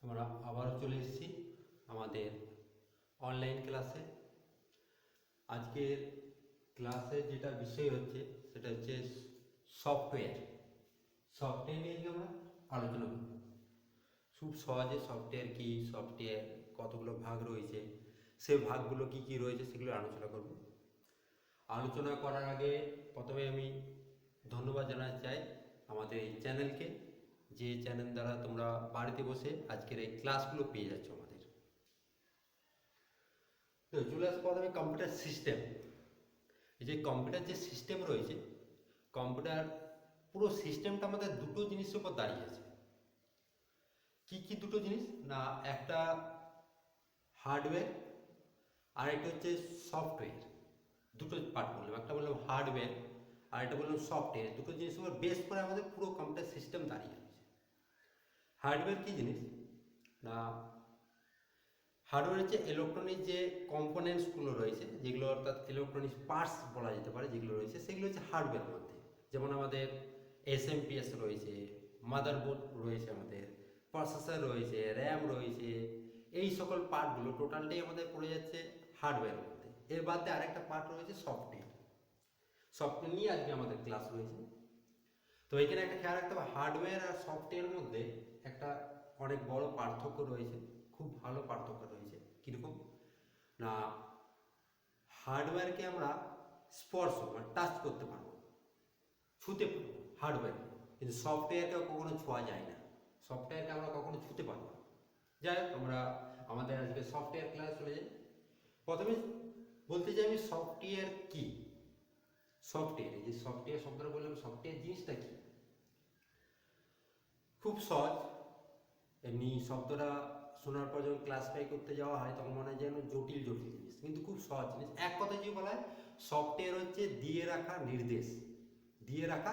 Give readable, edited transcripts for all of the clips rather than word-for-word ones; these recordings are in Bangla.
আমরা আবারও চলে এসেছি আমাদের অনলাইন ক্লাসে। আজকের ক্লাসে যেটা বিষয় হচ্ছে সেটা হচ্ছে সফটওয়্যার নিয়ে আমরা আলোচনা করব। খুব সহজে সফটওয়্যার কি, সফটওয়্যার কতগুলো ভাগ রয়েছে, সে ভাগগুলো কি কি রয়েছে সেগুলো আলোচনা করব। আলোচনা করার আগে প্রথমে আমি ধন্যবাদ জানাতে চাই আমাদের এই চ্যানেলকে, যে চ্যানেল দ্বারা তোমরা বাড়িতে বসে আজকের এই ক্লাসগুলো পেয়ে যাচ্ছ আমাদের। তো চলে আসবো প্রথমে কম্পিউটার সিস্টেম। এই যে কম্পিউটার যে সিস্টেম রয়েছে, কম্পিউটার পুরো সিস্টেমটা আমাদের দুটো জিনিসের উপর দাঁড়িয়ে আছে। কি কি দুটো জিনিস? না, একটা হার্ডওয়্যার আর একটা হচ্ছে সফটওয়্যার। দুটো পার্ট বললাম, একটা বললাম হার্ডওয়্যার আর একটা বললাম সফটওয়্যার। দুটো জিনিসের উপর বেস করে আমাদের পুরো কম্পিউটার সিস্টেম দাঁড়িয়ে আছে। হার্ডওয়্যার কি জিনিস? না, হার্ডওয়্যার হচ্ছে ইলেকট্রনিক যে কম্পোনেন্টসগুলো রয়েছে, যেগুলো অর্থাৎ ইলেকট্রনিক পার্টস বলা যেতে পারে, যেগুলো রয়েছে সেগুলো হচ্ছে হার্ডওয়্যারের মধ্যে। যেমন আমাদের এসএমপিএস রয়েছে, মাদারবোর্ড রয়েছে, আমাদের প্রসেসর রয়েছে, র্যাম রয়েছে, এই সকল পার্টগুলো টোটালটাই আমাদের পড়ে যাচ্ছে হার্ডওয়্যারের মধ্যে। এর বাদে আরেকটা পার্ট রয়েছে সফটওয়্যার। সফটওয়্যার নিয়ে আজকে আমাদের ক্লাস রয়েছে। তো এখানে একটা খেয়াল রাখতে হবে, হার্ডওয়্যার আর সফটওয়্যারের মধ্যে একটা অনেক বড় পার্থক্য রয়েছে, খুব ভালো পার্থক্য রয়েছে। কীরকম? না, হার্ডওয়্যারকে আমরা স্পর্শ মানে টাচ করতে পারবো, ছুতে পারবো হার্ডওয়্যার, কিন্তু সফটওয়্যারকে কখনো ছোঁয়া যায় না, সফটওয়্যারকে আমরা কখনো ছুতে পারবো না। যাই হোক, আমরা আমাদের আজকে সফটওয়্যার ক্লাস চলে যাই। প্রথমে বলতে চাই আমি সফটওয়্যার কি। সফটওয়্যার, এই যে সফটওয়্যার শব্দটা বললাম, সফটওয়্যার জিনিসটা কি? খুব সহজ। এমনি শব্দটা শোনার পর যখন ক্লাসিফাই করতে যাওয়া হয় তখন মনে হয় যেন জটিল জটিল জিনিস, কিন্তু খুব সহজ জিনিস। এক কথায় যদি বলা হয়, সফটওয়্যার হচ্ছে দিয়ে রাখা নির্দেশ, দিয়ে রাখা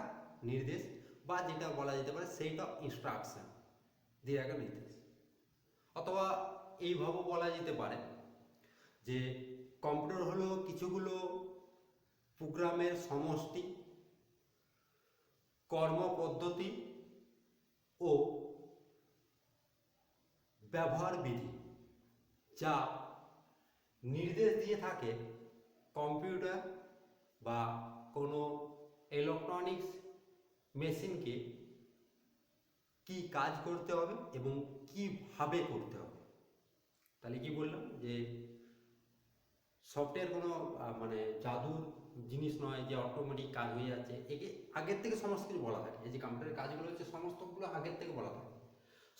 নির্দেশ, বা যেটা বলা যেতে পারে সেট অফ ইনস্ট্রাকশন, দিয়ে রাখা নির্দেশ। অথবা এইভাবে বলা যেতে পারে যে কম্পিউটার হলো কিছুগুলো প্রোগ্রামের সমষ্টি, কর্মপদ্ধতি ও ব্যবহার বিধি, যা নির্দেশ দিয়ে থাকে কম্পিউটার বা কোনো ইলেকট্রনিক্স মেশিনকে কি কাজ করতে হবে এবং কিভাবে করতে হবে। তাহলে কি বললাম যে সফটওয়্যার কোনো মানে জাদুর জিনিস নয় যে অটোমেটিক কাজ হয়ে যাচ্ছে। একে আগের থেকে সমস্ত কিছু বলা থাকে। এই যে কম্পিউটারের কাজগুলো হচ্ছে সমস্তগুলো আগের থেকে বলা থাকে।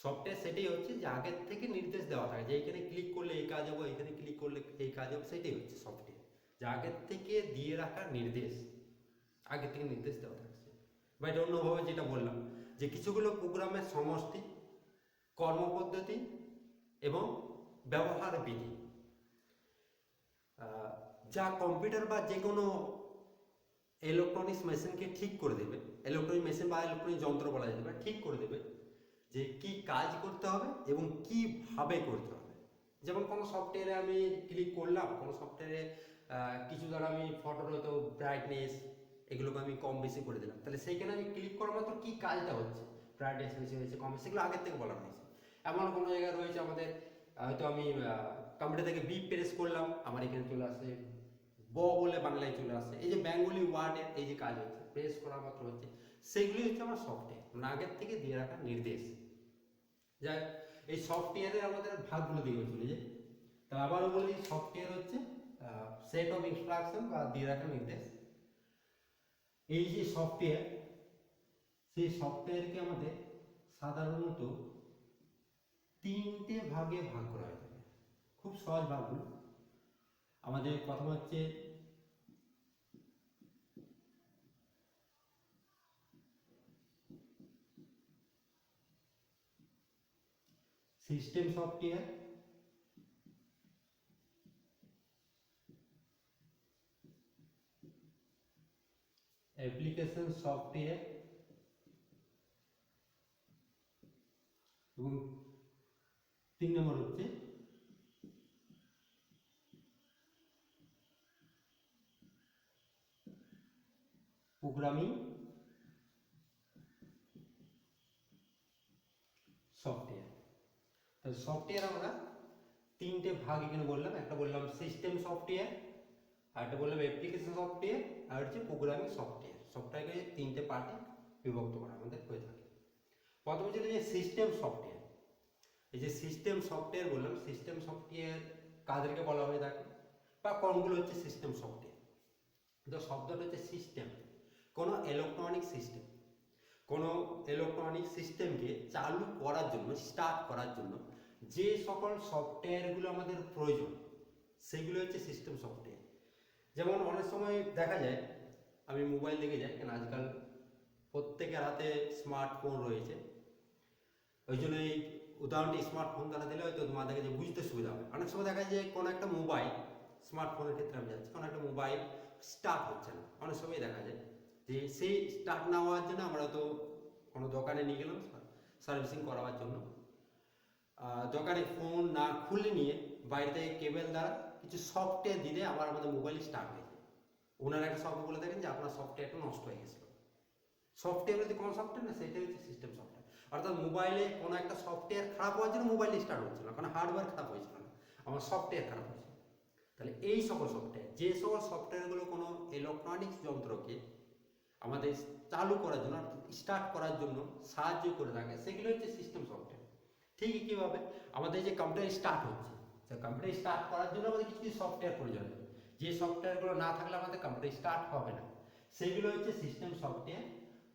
সফটওয়্যার সেটাই হচ্ছে যে আগের থেকে নির্দেশ দেওয়া থাকে, যে এখানে ক্লিক করলে এই কাজ হবে, এখানে ক্লিক করলে এই কাজ হবে। সেটাই হচ্ছে সফটওয়্যার, যে আগের থেকে দিয়ে রাখা নির্দেশ, আগের থেকে নির্দেশ দেওয়া থাকছে। বা এটা অন্যভাবে যেটা বললাম যে কিছুগুলো প্রোগ্রামের সমষ্টি, কর্মপদ্ধতি এবং ব্যবহার বিধি, যা কম্পিউটার বা যে কোনো ইলেকট্রনিক্স মেশিনকে ঠিক করে দেবে, ইলেকট্রনিক মেশিন বা ইলেকট্রনিক যন্ত্র বলা যেতে পারে, ঠিক করে দেবে যে কি কাজ করতে হবে এবং কিভাবে করতে হবে। যেমন কোনো সফটওয়্যারে আমি ক্লিক করলাম, কোনো সফটওয়্যারে কিছু দ্বারা আমি ফটোর হয়তো ব্রাইটনেস এগুলোকে আমি কম বেশি করে দিলাম, তাহলে সেইখানে আমি ক্লিক করা মাত্র কি কাজটা হচ্ছে, ব্রাইটনেস বেশি হয়েছে কম, সেগুলো আগের থেকে বলা হয়েছে। এমন কোনো জায়গায় রয়েছে আমাদের, হয়তো আমি কম্পিউটার থেকে বি প্রেস করলাম, আমার এখানে চলে আসে ব বলে বাংলায় চলে আসছে। এই যে বেঙ্গলি ওয়ার্ডের এই যে কাজ হচ্ছে, প্রেস করা মাত্র হচ্ছে, সেগুলি হচ্ছে আমার সফটওয়্যার, মানে আগের থেকে দিয়ে রাখা নির্দেশ। যাই এই সফটওয়্যারের আমাদের ভাগগুলো দিয়ে চলে যায়। তা আবারও বলি, সফটওয়্যার হচ্ছে সেট অফ ইনস্ট্রাকশন বা দিয়ে রাখা নির্দেশ। এই যে সফটওয়্যার, সেই সফটওয়্যারকে আমাদের সাধারণত তিনটে ভাগে ভাগ করা হয়ে থাকে। খুব সহজ ভাগগুলো আমাদের। প্রথম হচ্ছে সিস্টেম সফটওয়্যার, অ্যাপ্লিকেশন সফটওয়্যার এবং 3 নম্বর হচ্ছে প্রোগ্রামিং সফটওয়্যার। তাহলে সফটওয়্যার আমরা তিনটে ভাগ এখানে বললাম, একটা বললাম সিস্টেম সফটওয়্যার, আর একটা বললাম অ্যাপ্লিকেশন সফটওয়্যার, আর হচ্ছে প্রোগ্রামিং সফটওয়্যার। সফটওয়্যারকে তিনটে পার্টে বিভক্ত করা আমাদের হয়ে থাকে। প্রথমে ছিল যে সিস্টেম সফটওয়্যার। এই যে সিস্টেম সফটওয়্যার বললাম, সিস্টেম সফটওয়্যার কাদেরকে বলা হয়ে থাকে বা কোনগুলো হচ্ছে সিস্টেম সফটওয়্যার। তো শব্দটা হচ্ছে সিস্টেম, কোনো ইলেকট্রনিক সিস্টেম। কোনো ইলেকট্রনিক সিস্টেমকে চালু করার জন্য, স্টার্ট করার জন্য যে সকল সফটওয়্যারগুলো আমাদের প্রয়োজন সেগুলো হচ্ছে সিস্টেম সফটওয়্যার। যেমন অনেক সময় দেখা যায়, আমি মোবাইল দেখে যাই, কেন আজকাল প্রত্যেকের হাতে স্মার্টফোন রয়েছে, ওই জন্য এই উদাহরণটি স্মার্টফোন দ্বারা দিলে হয়তো তোমাদেরকে যে বুঝতে সুবিধা হবে। অনেক সময় দেখা যায় কোনো একটা মোবাইল, স্মার্টফোনের ক্ষেত্রে আমি যাচ্ছি, কোনো একটা মোবাইল স্টার্ট হচ্ছে না। অনেক সময় দেখা যায় যে সেই স্টার্ট না হওয়ার জন্য আমরা তো কোনো দোকানে নিয়ে গেলাম সার্ভিসিং করাবার জন্য, দোকানে ফোন না খুলে নিয়ে বাইরে থেকে কেবল দ্বারা কিছু সফটওয়্যার দিলে আবার আমাদের মোবাইল স্টার্ট হয়ে যায়। ওনারা একটা শব্দ বলে থাকেন যে আপনার সফটওয়্যারটা নষ্ট হয়ে গেছিলো। সফটওয়্যার বলতে কোন সফটওয়্যার না, সেটাই হচ্ছে সিস্টেম সফটওয়্যার। অর্থাৎ মোবাইলে কোনো একটা সফটওয়্যার খারাপ হওয়ার জন্য মোবাইল স্টার্ট হচ্ছিল না, কারণ হার্ডওয়্যার খারাপ হয়েছিল না, আমার সফটওয়্যার খারাপ হয়েছিল। তাহলে এই সকল সফটওয়্যার, যে সকল সফটওয়্যারগুলো কোনো ইলেকট্রনিক্স যন্ত্রকে আমাদের চালু করার জন্য, স্টার্ট করার জন্য সাহায্য করে থাকে, সেগুলো হচ্ছে সিস্টেম সফটওয়্যার। ঠিক কীভাবে আমাদের যে কম্পিউটার স্টার্ট হচ্ছে, সেই কম্পিউটার স্টার্ট করার জন্য আমাদের কিছু কিছু সফটওয়্যার প্রয়োজন হবে, যে সফটওয়্যারগুলো না থাকলে আমাদের কম্পিউটার স্টার্ট হবে না, সেগুলো হচ্ছে সিস্টেম সফটওয়্যার,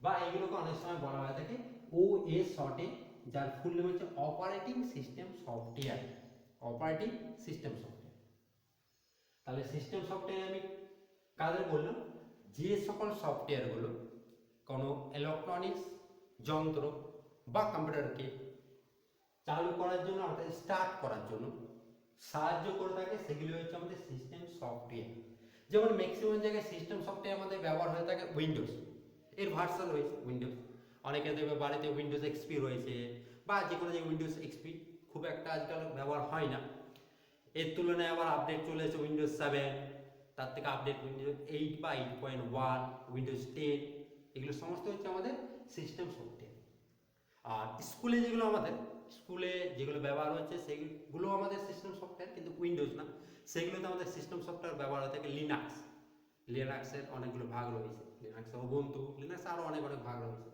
বা এগুলোকে অনেক সময় বলা হয়ে থাকে ওএস শর্টে, যার ফুল নেম হচ্ছে operating system software. Operating system software. তাহলে সিস্টেম সফটওয়্যার আমি কাদের বললাম, যে সকল সফটওয়্যারগুলো কোনো ইলেকট্রনিক্স যন্ত্র বা কম্পিউটারকে চালু করার জন্য অর্থাৎ স্টার্ট করার জন্য সাহায্য করে থাকে, সেগুলি হচ্ছে আমাদের সিস্টেম সফটওয়্যার। যেমন ম্যাক্সিমাম জায়গায় সিস্টেম সফটওয়্যার আমাদের ব্যবহার হয়ে থাকে উইন্ডোজ, এর ভার্সন রয়েছে উইন্ডোজ, অনেকে দেখবে বাড়িতে উইন্ডোজ এক্সপি রয়েছে, বা যে কোনো যে উইন্ডোজ এক্সপি খুব একটা আজকাল ব্যবহার হয় না। এর তুলনায় আবার আপডেট চলে এসেছে উইন্ডোজ 7, তার থেকে আপডেট উইন্ডোজ 8 বা 8.1, উইন্ডোজ 10, এগুলো সমস্ত হচ্ছে আমাদের সিস্টেম সফটওয়্যার। আর স্কুলে যেগুলো ব্যবহার হচ্ছে সেগুলো আমাদের সিস্টেম সফটওয়্যার, কিন্তু উইন্ডোজ না, সেগুলোতে আমাদের সিস্টেম সফটওয়্যার ব্যবহার হয়ে থাকে লিনাক্সের অনেকগুলো ভাগ রয়েছে, লিনাক্স, উবুন্টু, লিনাক্স আরও অনেক ভাগ রয়েছে।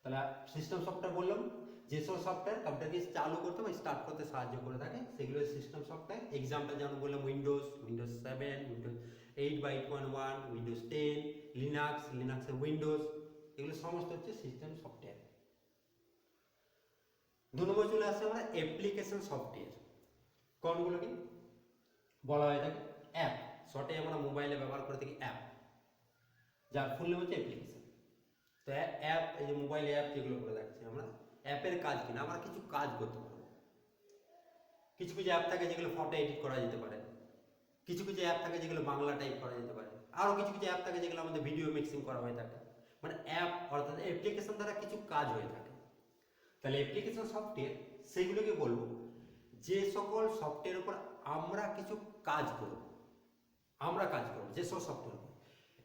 তাহলে সিস্টেম সফটওয়্যার বললাম, যেসব সফটওয়্যার কম্পিউটারকে চালু করতে বা স্টার্ট করতে সাহায্য করে থাকে সেগুলো সিস্টেম সফটওয়্যার। এক্সাম্পল যেমন বললাম উইন্ডোজ 7, উইন্ডোজ 8 বা 8.1, উইন্ডোজ 10, লিনাক্সের উইন্ডোজ, এগুলো সমস্ত হচ্ছে সিস্টেম সফটওয়্যার। 2 নম্বর চলে আসছে আমরা অ্যাপ্লিকেশন সফটওয়্যার। কোনগুলোকে বলা হয়ে থাকে অ্যাপ, শর্টে আমরা মোবাইলে ব্যবহার করে থাকি অ্যাপ, যার ফুল নেম হচ্ছে অ্যাপ্লিকেশন। তো অ্যাপ, এই যে মোবাইল অ্যাপ যেগুলো করে রাখছি আমরা, অ্যাপের কাজ কিনা আমরা কিছু কাজ করতে পারবো। কিছু কিছু অ্যাপ থাকে যেগুলো ফটো এডিট করা যেতে পারে, কিছু কিছু অ্যাপ থাকে যেগুলো বাংলা টাইপ করা যেতে পারে, আরও কিছু কিছু অ্যাপ থাকে যেগুলো আমাদের ভিডিও মিক্সিং করা হয়ে থাকে। মানে অ্যাপ অর্থাৎ অ্যাপ্লিকেশন দ্বারা কিছু কাজ হয়ে থাকে। তাহলে অ্যাপ্লিকেশন সফটওয়্যার সেগুলোকে বলবো যে সকল সফটওয়্যারের উপর আমরা কিছু কাজ করব, যেসব সফটওয়্যার।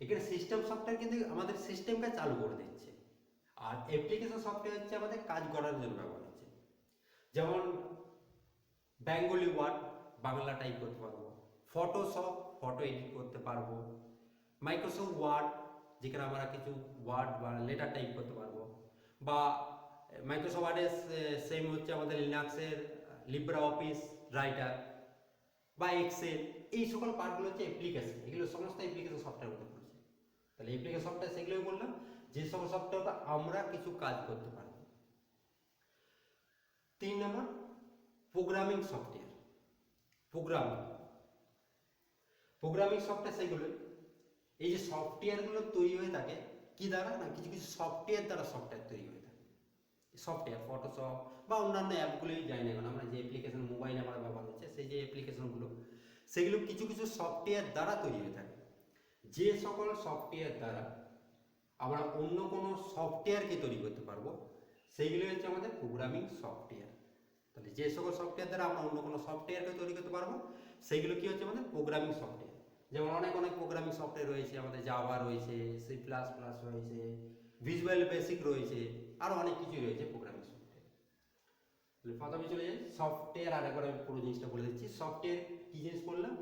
এখানে সিস্টেম সফটওয়্যার কিন্তু আমাদের সিস্টেমকে চালু করে দিচ্ছে, আর অ্যাপ্লিকেশন সফটওয়্যার হচ্ছে আমাদের কাজ করার জন্য ব্যবহার হচ্ছে। যেমন বেঙ্গলি ওয়ার্ড বাংলা টাইপ করতে পারবো, ফটোশপ ফটো এডিট করতে পারবো, মাইক্রোসফট ওয়ার্ড যেখানে আমরা কিছু ওয়ার্ড বা লেটার টাইপ করতে পারবো, বা মাইক্রোসফট ওয়ার্ডের সেম হচ্ছে আমাদের লিনাক্সের লিব্রা অফিস রাইটার বা এক্সেল, এই সকল পার্টগুলো হচ্ছে অ্যাপ্লিকেশন। এগুলো সমস্ত অ্যাপ্লিকেশন সফটওয়্যার মধ্যে পড়ছে। তাহলে অ্যাপ্লিকেশন সফটওয়্যার সেগুলোই বললাম, যে সকল সফটওয়্যার আমরা কিছু কাজ করতে পারবো। 3 নম্বর প্রোগ্রামিং সফটওয়্যার। প্রোগ্রামিং সফটওয়্যার সেগুলো, এই যে সফটওয়্যারগুলো তৈরি হয়ে থাকে কি দ্বারা না, কিছু কিছু সফটওয়্যার দ্বারা সফটওয়্যার তৈরি হয়ে থাকে। সফটওয়্যার ফটোশপ বা অন্যান্য অ্যাপগুলোই যাই না কেন, আমরা যে অ্যাপ্লিকেশন মোবাইলে আমরা ব্যবহার হচ্ছে সেই যে অ্যাপ্লিকেশনগুলো, সেগুলো কিছু কিছু সফটওয়্যার দ্বারা তৈরি হয়ে থাকে। যে সকল সফটওয়্যার দ্বারা আমরা অন্য কোনো সফটওয়্যারকে তৈরি করতে পারবো সেইগুলো হচ্ছে আমাদের প্রোগ্রামিং সফটওয়্যার। তাহলে যে সকল সফটওয়্যার দ্বারা আমরা অন্য কোনো সফটওয়্যারকে তৈরি করতে পারবো সেগুলো কি হচ্ছে আমাদের প্রোগ্রামিং সফটওয়্যার। যেমন অনেক প্রোগ্রামিং সফটওয়্যার রয়েছে, আমাদের জাভা রয়েছে, সি প্লাস প্লাস রয়েছে, ভিজুয়াল বেসিক রয়েছে, আরও অনেক কিছু রয়েছে প্রোগ্রামিং সফটওয়্যার। প্রথমে চলে যাই সফটওয়্যার। আরেকবার আমি পুরো জিনিসটা বলে দিচ্ছি। সফটওয়্যার কি জিনিস বললাম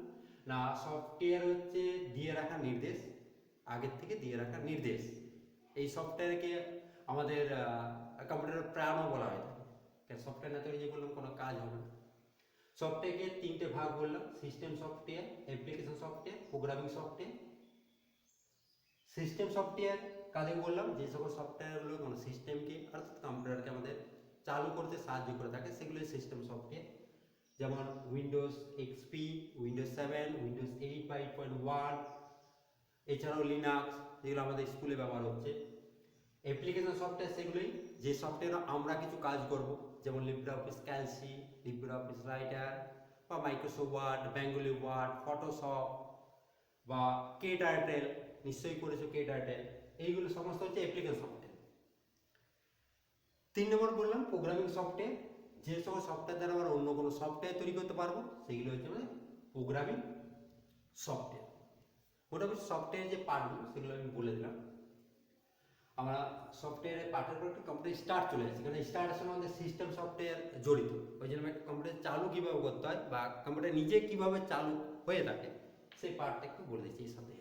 না, সফটওয়্যার হচ্ছে দিয়ে রাখা নির্দেশ, আগের থেকে দিয়ে রাখা নির্দেশ। এই সফটওয়্যারকে আমাদের কম্পিউটারের প্রাণও বলা হয় থাকে। সফটওয়্যার না তৈরি যে বললাম কোনো কাজ হবে না। সফটওয়্যারকে তিনটে ভাগ বললাম, system software, application software, programming software. System software কাদের বললাম, যে সকল সফটওয়্যারগুলো কোনো সিস্টেমকে অর্থাৎ কম্পিউটারকে আমাদের চালু করতে সাহায্য করে থাকে সেগুলোই সিস্টেম সফটওয়্যার। যেমন উইন্ডোজ এক্সপি, উইন্ডোজ 7, উইন্ডোজ 8 বা 8.1, এছাড়াও লিনাক্স, যেগুলো আমাদের স্কুলে ব্যবহার হচ্ছে। অ্যাপ্লিকেশন সফটওয়্যার সেগুলোই যে সফটওয়্যারে আমরা কিছু কাজ করব, যেমন লিব্রিঅফিস ক্যালসি, লিব্রিঅফিস রাইটার বা Microsoft Word, Bengali word, Photoshop বা কেটার্টেল, নিশ্চয়ই করেছো কেটার্টেল। এইগুলো সমস্ত হচ্ছে অ্যাপ্লিকেশন সফটওয়্যার। 3 নম্বর বললাম প্রোগ্রামিং সফটওয়্যার, যে সকল সফটওয়্যার দ্বারা আমরা অন্য কোনো সফটওয়্যার তৈরি করতে পারবো সেগুলো হচ্ছে আমাদের প্রোগ্রামিং সফটওয়্যার। মোটামুটি সফটওয়্যার যে পার্টগুলো সেগুলো আমি বলে দিলাম। আমরা সফটওয়্যারের পার্টের পর একটা কম্পিউটার স্টার্ট চলে আসছে, কারণ স্টার্টের সঙ্গে আমাদের সিস্টেম সফটওয়্যার জড়িত। ওই জন্য একটা কম্পিউটার চালু কীভাবে করতে হয় বা কম্পিউটার নিজে কীভাবে চালু হয়ে থাকে সেই পার্টটা একটু বলে দিচ্ছি এর সাথে।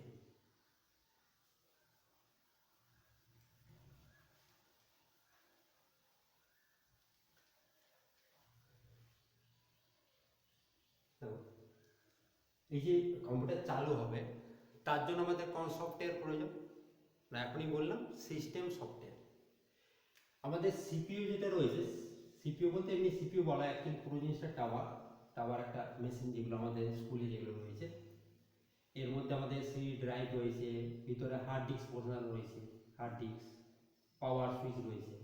এই যে কম্পিউটার চালু হবে তার জন্য আমাদের কোন সফটওয়্যার প্রয়োজন না, এখনই বললাম সিস্টেম সফটওয়্যার। আমাদের সিপিইউ যেটা রয়েছে, সিপিইউ বলতে এমনি সিপিইউ বলা অ্যাকচুয়ালি পুরো জিনিসটা টাওয়ার একটা মেশিন, যেগুলো আমাদের স্কুলে যেগুলো রয়েছে। এর মধ্যে আমাদের সি ড্রাইভ রয়েছে, ভিতরে হার্ড ডিস্ক পোর্শন রয়েছে, হার্ড ডিস্ক, পাওয়ার সুইচ রয়েছে।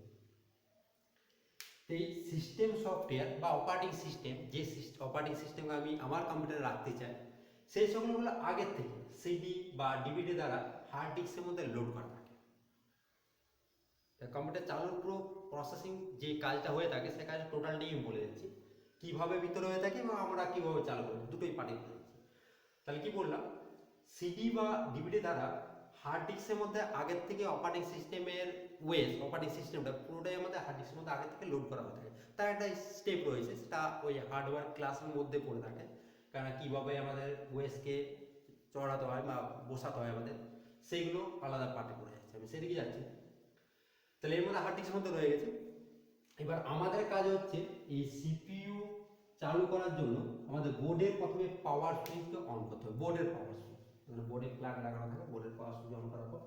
এই সিস্টেম সফটওয়্যার বা অপারেটিং সিস্টেম, যে অপারেটিং সিস্টেম আমি আমার কম্পিউটারে রাখতে চাই সেই সকলগুলো আগের থেকে সিডি বা ডিভিডি দ্বারা হার্ড ডিস্কের মধ্যে লোড করা থাকে। কম্পিউটার চালুর পুরো প্রসেসিং যে কাজটা হয়ে থাকে সে কাজ টোটালটাই আমি বলে দিচ্ছি, কীভাবে ভিতরে হয়ে থাকে এবং আমরা কীভাবে চালু করবো, দুটোই পার্টি বলে দিচ্ছি। তাহলে কি বললাম, সিডি বা ডিভিডি দ্বারা হার্ড ডিস্কের মধ্যে আগের থেকে অপারেটিং সিস্টেমের অপারেটিং সিস্টেমটা পুরোটাই আমাদের হার্ড ডিস্কের মধ্যে আগের থেকে লোড করা হয়ে থাকে। তার একটা স্টেপ রয়েছে, সেটা ওই হার্ডওয়্যার ক্লাসের মধ্যে পড়ে থাকে, কারণ কীভাবে আমাদের ওয়েসকে চড়াতে হয় বা বসাতে হয় আমাদের, সেইগুলো আলাদা পার্টে পড়ে যাচ্ছে, আমি সেদিকে যাচ্ছি। তাহলে এর মধ্যে হার্ড ডিস্কের মধ্যে রয়ে গেছে। এবার আমাদের কাজ হচ্ছে এই সিপিইউ চালু করার জন্য আমাদের বোর্ডের প্রথমে পাওয়ার সুইচকে অন করতে হবে। বোর্ডের পাওয়ার সুইচ, মানে বোর্ডে প্লাগ লাগানো থাকে, বোর্ডের পাওয়ার সুইচ অন করার পর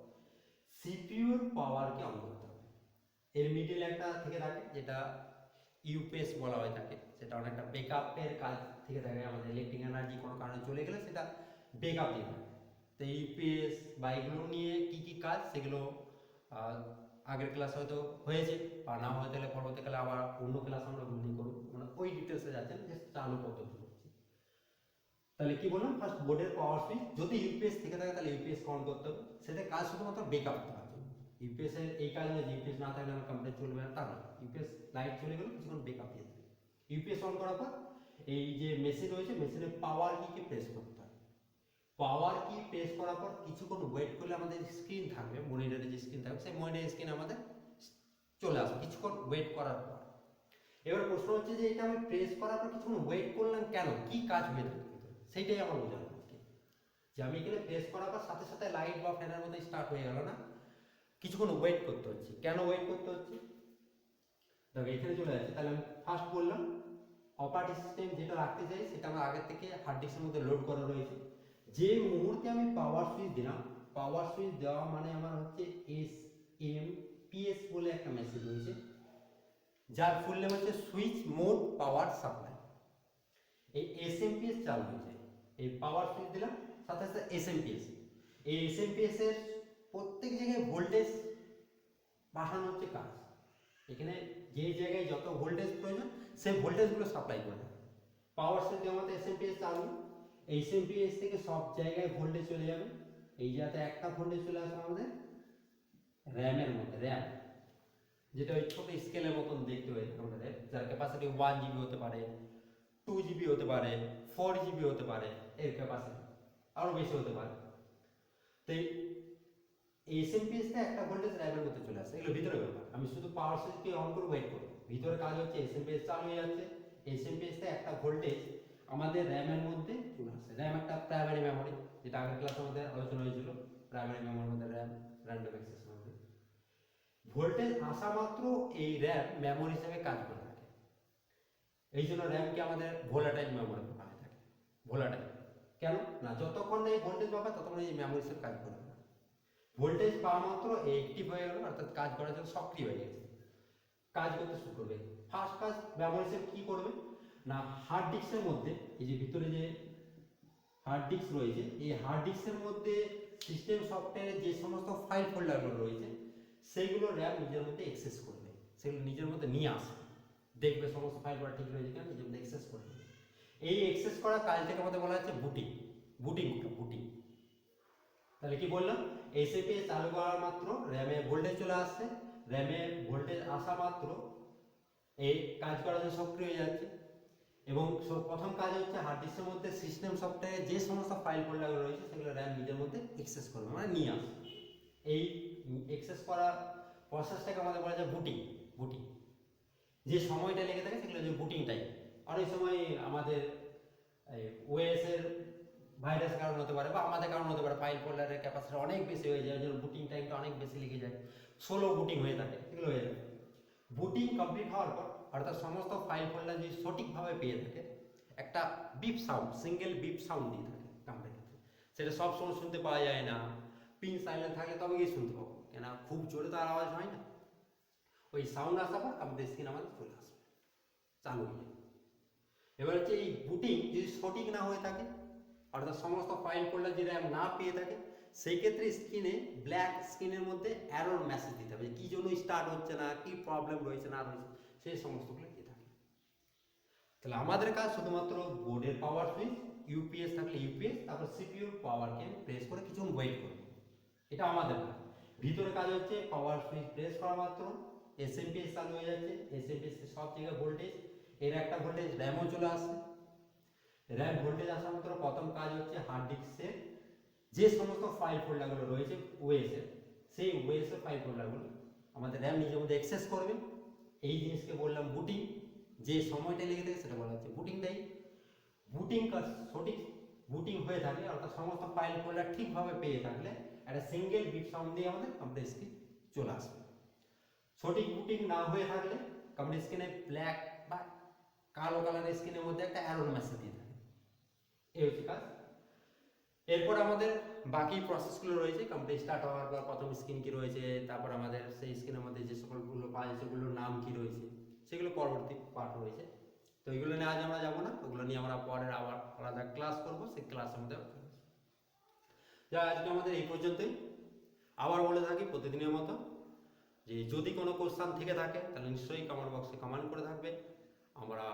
সিপিইউর পাওয়ারকে অন করতে হবে। এর মিডল একটা থেকে থাকে যেটা ইউপিএস বলা হয় থাকে, সেটা অনেকটা ব্যাকআপের কাজ থেকে থাকে। আমাদের ইলেকট্রিক এনার্জি কোনো কারণে চলে গেলে সেটা ব্যাকআপ দিয়ে থাকে। তো ইউপিএস বা এগুলো নিয়ে কী কী কাজ সেগুলো আগের ক্লাস হয়তো হয়েছে, বা না হয়ে গেলে পরবর্তীকালে আবার অন্য ক্লাস আমরা মনে করব, মানে ওই ডিটেলসে যাচ্ছেন যে চালু পদ্ধতি করছি। তাহলে কি বললাম, ফার্স্ট বোর্ডের পাওয়ার সুইচ, যদি ইউপিএস থেকে থাকে তাহলে ইউপিএস অন করতে হবে, সেটা কাজ শুধুমাত্র ব্যাকআপ দেওয়ার জন্য। ইউপিএস এর এই কাজ নয় যে ইউপিএস না থাকলে আমার কম্পিউটার চলবে না, তা নয়। ইউপিএস লাইট চলে গেলে কিছুক্ষণ ব্যাকআপ দিয়ে দেবে। ইউপিএস অন করার পর এই যে মেশিন রয়েছে, মেশিনের পাওয়ার কিকে প্রেস করতে হয়। পাওয়ার কি প্রেস করার পর কিছুক্ষণ ওয়েট করলে আমাদের স্ক্রিন থাকবে, মনিটরে যে স্ক্রিন থাকবে সেই মনিটরের স্ক্রিন আমাদের চলে আসবে কিছুক্ষণ ওয়েট করার পর। এবার প্রশ্ন হচ্ছে যে এটা আমি প্রেস করার পর কিছুক্ষণ ওয়েট করলাম কেন, কি কাজ হয়ে থাকে সেইটাই আমার বোঝানো আজকে। যে আমি এখানে প্রেস করার পর সাথে সাথে লাইট বা ফ্যানের মধ্যে স্টার্ট হয়ে গেল না, কিছুক্ষণ ওয়েট করতে হচ্ছে। কেন ওয়েট করতে হচ্ছে দেখো এখানে চলে যাচ্ছে। তাহলে আমি ফার্স্ট বললাম অপারেটিং সিস্টেম যেটা রাখতে চাই সেটা আমার আগে থেকে হার্ড ডিস্কের মধ্যে লোড করা রয়েছে। যে মুহূর্তে আমি পাওয়ার সুইচ দিলাম, পাওয়ার সুইচ দেওয়া মানে আমার হচ্ছে এসএমপিএস বলে একটা মেশিন রয়েছে, যার ফুল নেম হচ্ছে সুইচ মোড পাওয়ার সাপ্লাই। এই এসএমপিএস চালু হয়েছে, এই পাওয়ার সুইচ দিলাম সাথে সাথে এসএমপিএস। এই এসএমপিএস এর প্রত্যেক জায়গায় ভোল্টেজ পাঠানো হচ্ছে কাজ। এখানে যে জায়গায় যত ভোল্টেজ প্রয়োজন সেই ভোল্টেজগুলো সাপ্লাই করে। পাওয়ার সুইচ দেওয়া মতো এসএমপিএস চালু, এসএমপিএস থেকে সব জায়গায় ভোল্টেজ চলে যাবে। এই যাতে একটা ভোল্টেজ চলে আসবে আমাদের র্যামের মধ্যে, র্যাম যেটা ওই ছোট স্কেলের মতন দেখতে হয় আমাদের, যার ক্যাপাসিটি 1 জিবি হতে পারে, 2 জিবি হতে পারে, 4 জিবি হতে পারে, এর ক্যাপাসিটি আরও বেশি হতে পারে। তো এই এসএমপিএস তে একটা ভোল্টেজ র্যামের মধ্যে চলে আসে, এগুলো এগুলো ভিতরে ব্যাপার। আমি শুধু পাওয়ার সুইচকে অন করে ওয়েট করব। ভিতরে কাজ হচ্ছে এসএমপিএস চালু হয়ে যাচ্ছে, এসএমপিএসতে একটা ভোল্টেজ আমাদের র্যামের মধ্যে চলে আসছে। র্যাম একটা প্রাইমারি মেমোরি, যেটা আগের ক্লাসে আমাদের আলোচনা হয়েছিল, প্রাইমারি মেমোরির মধ্যে RAM, random access memory. Voltage আসা মাত্র এই র্যাম মেমোরি হিসেবে কাজ করে থাকে। এই জন্য র্যামকে আমাদের ভোলাটাইল মেমোরি বলা হয়ে থাকে। ভোলাটাইল কেন না, যতক্ষণ না এই ভোল্টেজ পাবে ততক্ষণ এই মেমোরি হিসেবে কাজ করবে না। ভোল্টেজ পাওয়া মাত্র অ্যাক্টিভ হয়ে গেল, অর্থাৎ কাজ করার জন্য সক্রিয় হয়ে গেছে, কাজ করতে শুরু করবে। ফার্স্ট কাজ মেমোরি হিসেবে কি করবে না, হার্ড ডিস্কের মধ্যে এই যে ভিতরে যে হার্ড ডিস্ক রয়েছে, এই হার্ড ডিস্কের মধ্যে সিস্টেম সফটওয়্যারে যে সমস্ত ফাইল ফোল্ডারগুলো রয়েছে সেইগুলো র্যাম নিজের মধ্যে অ্যাক্সেস করবে, সেগুলো নিজের মধ্যে নিয়ে আসবে, দেখবে সমস্ত ফাইলগুলো ঠিক রয়েছে কিনা, নিজের মধ্যে অ্যাক্সেস করবে। এই অ্যাক্সেস করা কাজটাকে আমাদের বলা হচ্ছে বুটিং। বুটিং তাহলে কি বললাম, এসএমপিএস চালু করার মাত্র র্যামে ভোল্টেজ চলে আসছে, র্যামে ভোল্টেজ আসা মাত্র এই কাজ করার জন্য সক্রিয় হয়ে যাচ্ছে। এবং প্রথম কাজ হচ্ছে হার্ড ডিস্কের মধ্যে সিস্টেম সফটওয়্যারে যে সমস্ত ফাইল ফোল্ডারগুলো রয়েছে সেগুলো র্যাম নিজের মধ্যে অ্যাক্সেস করবে, মানে নিয়ে আসবে। এই অ্যাক্সেস করার প্রসেসটাকে আমাদের বলা যায় বুটিং। যে সময়টা লেগে থাকে সেগুলো যে বুটিং টাইম। অনেক সময় আমাদের ওএস এর ভাইরাস কারণ হতে পারে বা আমাদের কারণ হতে পারে, ফাইল ফোল্ডারের ক্যাপাসিটি অনেক বেশি হয়ে যায়, যেন বুটিং টাইমটা অনেক বেশি লেগে যায়, স্লো বুটিং হয়ে থাকে, এগুলো হয়ে যায়। বুটিং কমপ্লিট হওয়ার পর অর্থাৎ সমস্ত ফাইল ফোল্ডার যদি সঠিকভাবে পেয়ে থাকে, একটা beep sound, single beep sound দিয়ে থাকে কম্পিউটারে। সেটা সব সময় শুনতে পাওয়া যায় না, পিন সাইলেন্ট থাকলে তবে গিয়ে শুনতে পাবো, কেন খুব জোরে তার আওয়াজ হয় না। ওই সাউন্ড আসার পর কম্পিউটার স্ক্রিন আমাদের চলে আসবে, চালু হয়ে যাবে। এবার হচ্ছে এই বুটিং যদি সঠিক না হয়ে থাকে, অর্থাৎ সমস্ত ফাইল ফোল্ডার যদি র্যাম না পেয়ে থাকে, সেই ক্ষেত্রে স্ক্রিনে ব্ল্যাক স্ক্রিনের মধ্যে এরর মেসেজ দিতে হবে, কি জন্য স্টার্ট হচ্ছে না, কি প্রবলেম রয়েছে না রয়েছে, সেই সমস্তগুলো দিয়ে থাকে। তাহলে আমাদের কাজ শুধুমাত্র বোর্ডের পাওয়ার সুইচ, ইউপিএস থাকলে ইউপিএস, তারপর সিপিইউর পাওয়ারকে প্রেস করে কিছুক্ষণ ওয়েট করব, এটা আমাদের কাজ। ভিতরে কাজ হচ্ছে পাওয়ার সুইচ প্রেস করা মাত্র এসএমপিএস চালু হয়ে যাচ্ছে, এসএমপিএস সব জায়গায় ভোল্টেজ, এর একটা ভোল্টেজ র্যামও চলে আসছে। র্যাম ভোল্টেজ আসা মাত্র প্রথম কাজ হচ্ছে হার্ড ডিস্কের যে সমস্ত ফাইল ফোল্ডারগুলো রয়েছে ওএসের, সেই ওএসের ফাইল ফোল্ডারগুলো আমাদের র্যাম নিজের মধ্যে অ্যাক্সেস করবে। এই জিনিসকে বললাম বুটিং। যে সময়টা লেগে থাকে সেটা বলা হচ্ছে বুটিং টাইম। বুটিং কাজ সঠিক বুটিং হয়ে থাকলে, অর্থাৎ সমস্ত ফাইল ফোল্ডার ঠিকভাবে পেয়ে থাকলে একটা সিঙ্গেল বিট সাউন্ড দিয়ে আমাদের কম্পিউটার স্ক্রিন চলে আসবে। সঠিক বুটিং না হয়ে থাকলে কম্পিউটার স্ক্রিনে ব্ল্যাক বা কালো কালারের স্ক্রিনের মধ্যে একটা এরর মেসেজ দিয়ে থাকে। এই হচ্ছে কাজ। এরপর আমাদের বাকি প্রসেসগুলো রয়েছে, কম্পিউটার স্টার্ট হওয়ার পর প্রথম স্ক্রিন কি রয়েছে, তারপর আমাদের সেই স্ক্রিনের মধ্যে যে সকলগুলো পাওয়া যায় সেগুলোর নাম কি রয়েছে, সেগুলো পরবর্তী পার্ট রয়েছে। তো এগুলো নিয়ে আজ আমরা যাবো না, ওগুলো নিয়ে আমরা পরের আবার আলাদা ক্লাস করবো, সেই ক্লাসের মধ্যে যা আজকে আমাদের এই পর্যন্তই। আবার বলে থাকি প্রতিদিনের মতো যে যদি কোনো কোশ্চেন থেকে থাকে তাহলে নিশ্চয়ই কমেন্ট বক্সে কমেন্ট করে থাকবে, আমরা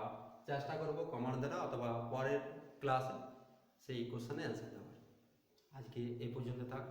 চেষ্টা করব কমেন্ট দ্বারা অথবা পরের ক্লাসে সেই কোশ্চেনে অ্যান্সার দেওয়ার। আজকে এই পর্যন্ত থাক।